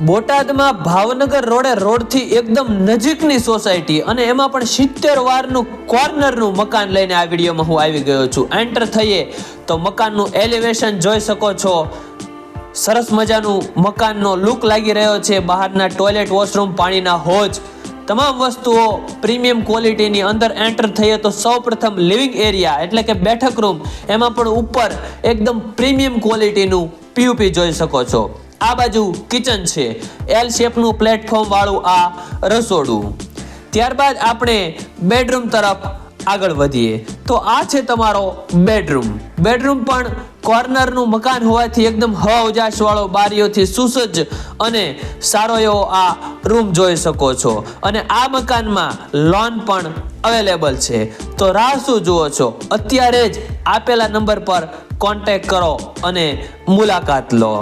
બોટાદમાં ભાવનગર રોડથી એકદમ નજીકની સોસાયટી અને એમાં પણ 70 વારનું કોર્નરનું મકાન લઈને આ વિડીયોમાં હું આવી ગયો છું. એન્ટર થઈએ તો મકાનનું એલિવેશન જોઈ શકો છો. સરસ મજાનું મકાનનો લુક લાગી રહ્યો છે. બહારના ટોયલેટ, વોશરૂમ, પાણીના હોજ, તમામ વસ્તુઓ પ્રીમિયમ ક્વોલિટીની. અંદર એન્ટર થઈએ તો સૌપ્રથમ લિવિંગ એરિયા એટલે કે બેઠક રૂમ, એમાં પણ ઉપર એકદમ પ્રીમિયમ ક્વોલિટીનું પીયુપી જોઈ શકો છો. આ બાજુ કિચન છે, એલ શેપનું પ્લેટફોર્મ વાળું આ રસોડું. ત્યારબાદ આપણે બેડરૂમ તરફ આગળ વધીએ તો આ છે તમારો બેડરૂમ. બેડરૂમ પણ કોર્નરનું મકાન હોવાથી એકદમ હવા ઉજાસ વાળો, બારીઓથી સુસજ્જ અને સારો એવો આ રૂમ જોઈ શકો છો. અને આ મકાનમાં લોન પણ અવેલેબલ છે. તો રાહ શું જુઓ છો? અત્યારે જ આપેલા નંબર પર કોન્ટેક્ટ કરો અને મુલાકાત લો.